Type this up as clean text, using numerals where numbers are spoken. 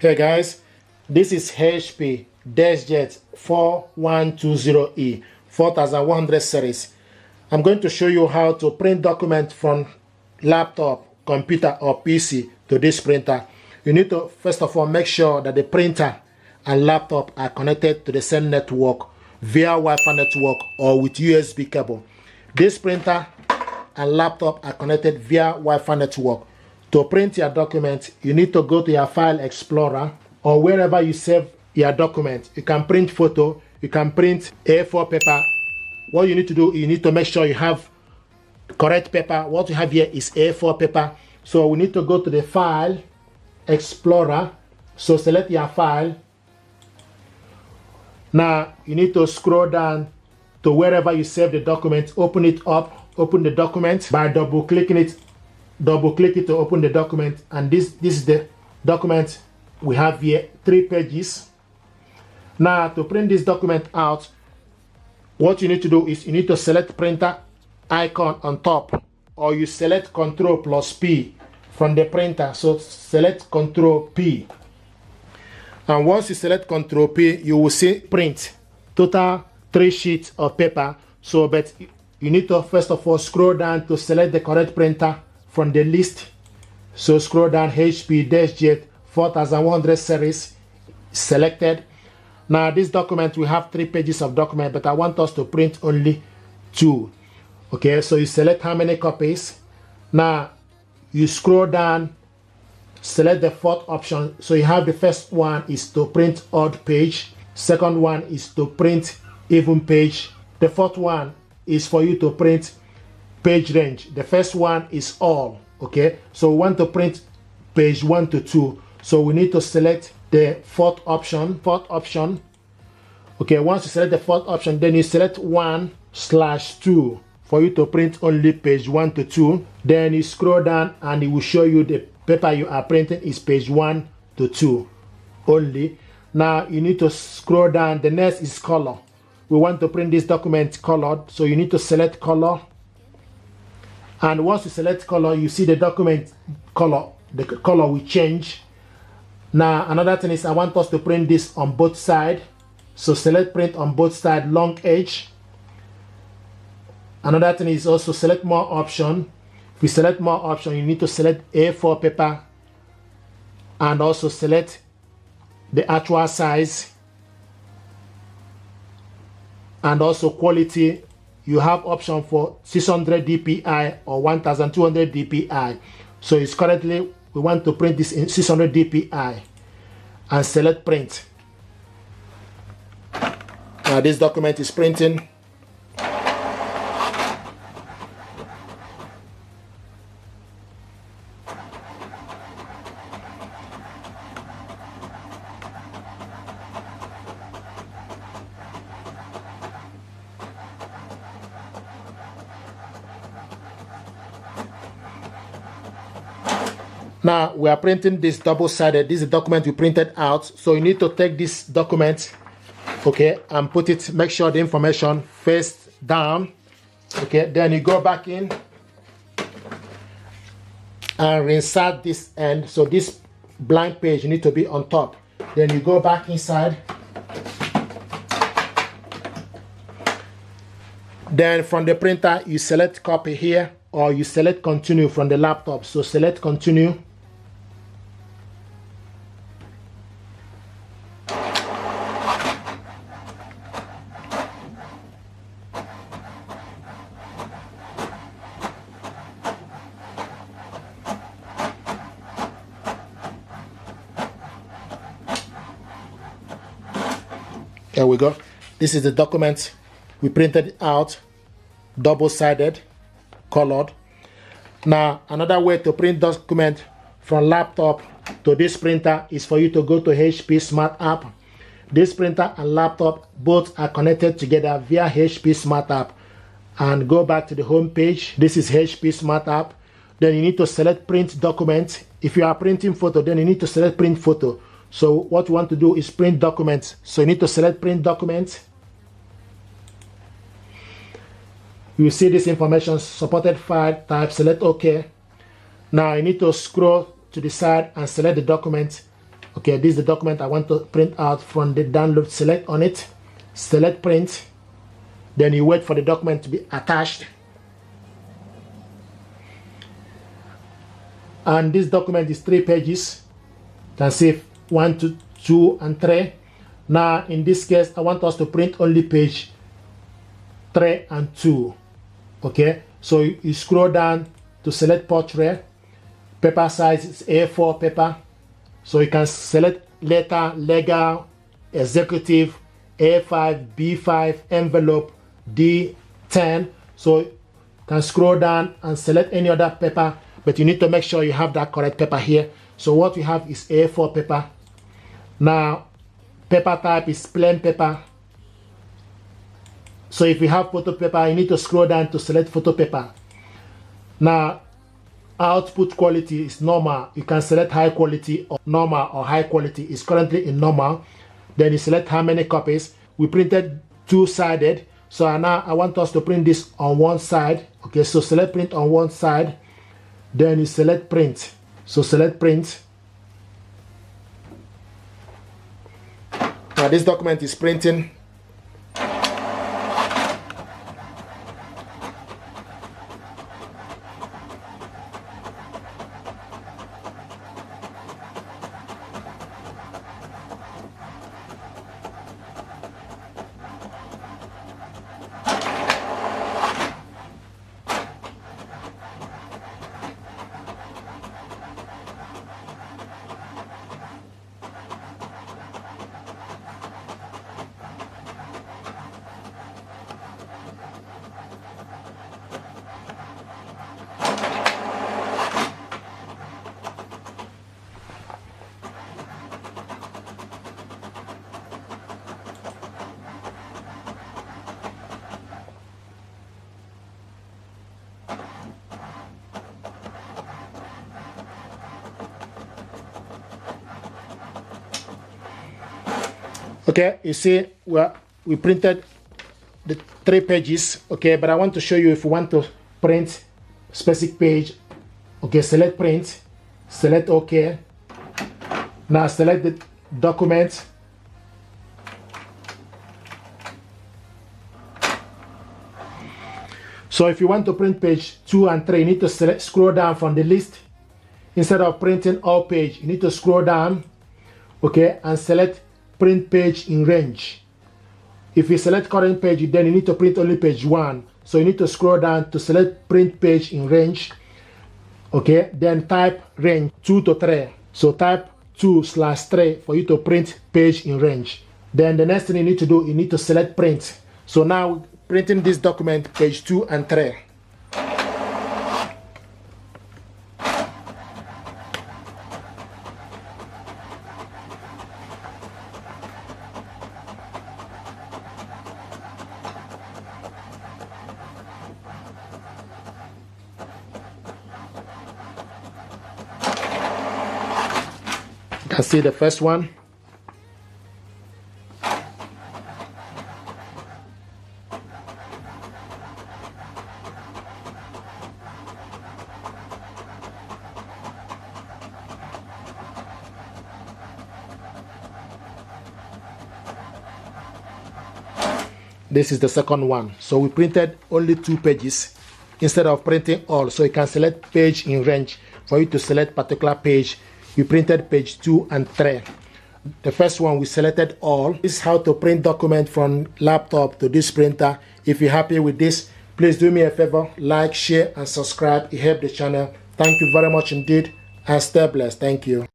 Hey guys, this is HP Deskjet 4120E 4100 series. I'm going to show you how to print documents from laptop, computer or PC to this printer. You need to first of all make sure that the printer and laptop are connected to the same network via Wi-Fi network or with USB cable. This printer and laptop are connected via Wi-Fi network. To print your document, you need to go to your file explorer or wherever you save your document. You can print photo, you can print A4 paper. What you need to do, you need to make sure you have correct paper. What you have here is A4 paper. So we need to go to the file explorer. So select your file. Now you need to scroll down to wherever you save the document. Open it up, open the document by double clicking it. Double click it to open the document, and this is the document we have here, 3 pages. Now to print this document out, what you need to do is you need to select printer icon on top, or you select Ctrl+P from the printer. So select Ctrl+P, and once you select Ctrl+P, you will see print total 3 sheets of paper. So but you need to first of all scroll down to select the correct printer from the list. So scroll down, HP Deskjet 4100 series selected. Now this document, we have 3 pages of document, but I want us to print only 2. Okay, so you select how many copies. Now you scroll down, select the 4th option. So you have the first one is to print odd page, second one is to print even page, the 4th one is for you to print page range. The first one is all. Okay, so we want to print page 1 to 2, so we need to select the 4th option. Okay, once you select the 4th option, then you select 1/2 for you to print only page 1 to 2. Then you scroll down and it will show you the paper you are printing is page 1 to 2 only. Now you need to scroll down. The next is color. We want to print this document colored, so you need to select color. And once you select color, you see the document color, the color will change. Now another thing is I want us to print this on both sides. So select print on both sides, long edge. Another thing is also select more option. If you select more option, you need to select A4 paper and also select the actual size and also quality. You have option for 600 dpi or 1200 dpi. So it's currently, we want to print this in 600 dpi and select print. Now this document is printing. Now we are printing this double-sided. This is the document we printed out. So you need to take this document, okay, and put it, make sure the information face down. Okay, then you go back in and reinsert this end. So this blank page you need to be on top. Then you go back inside. Then from the printer, you select copy here, or you select continue from the laptop. So select continue. There we go. This is the document we printed out, double-sided, colored. Now another way to print document from laptop to this printer is for you to go to HP Smart App. This printer and laptop both are connected together via HP Smart App, and go back to the home page. This is HP Smart App. Then you need to select print document. If you are printing photo, then you need to select print photo. So what you want to do is print documents. So you need to select print documents. You see this information, supported file type, select OK. Now you need to scroll to the side and select the document. Okay, this is the document I want to print out from the download. Select on it, select print, then you wait for the document to be attached. And this document is 3 pages. You can see 1, 2, and 3. Now in this case, I want us to print only page 3 and 2. Okay, so you scroll down to select portrait. Paper size is A4 paper. So you can select letter, legal, executive, A5, B5, envelope, D10. So you can scroll down and select any other paper, but you need to make sure you have that correct paper here. So what we have is A4 paper. Now, paper type is plain paper. So if you have photo paper, you need to scroll down to select photo paper. Now, output quality is normal. You can select high quality or normal or high quality. It's currently in normal. Then you select how many copies. We printed 2-sided. So now I want us to print this on one side. Okay, so select print on one side. Then you select print. So select print. Now this document is printing. Okay, you see, we printed the 3 pages. Okay, but I want to show you if you want to print specific page. Okay, select print, select OK. Now select the document. So if you want to print page 2 and 3, you need to scroll down from the list. Instead of printing all page, you need to scroll down, okay, and select print page in range. If you select current page, then you need to print only page 1. So you need to scroll down to select print page in range. Okay, then type range 2 to 3. So type 2/3 for you to print page in range. Then the next thing you need to do, you need to select print. So now printing this document page 2 and 3. You can see the first one. This is the second one. So we printed only 2 pages instead of printing all. So you can select page in range. For you to select particular page, we printed page 2 and 3. The first one we selected all. This is how to print document from laptop to this printer. If you're happy with this, please do me a favor, like, share, and subscribe. It helps the channel. Thank you very much indeed, and stay blessed. Thank you.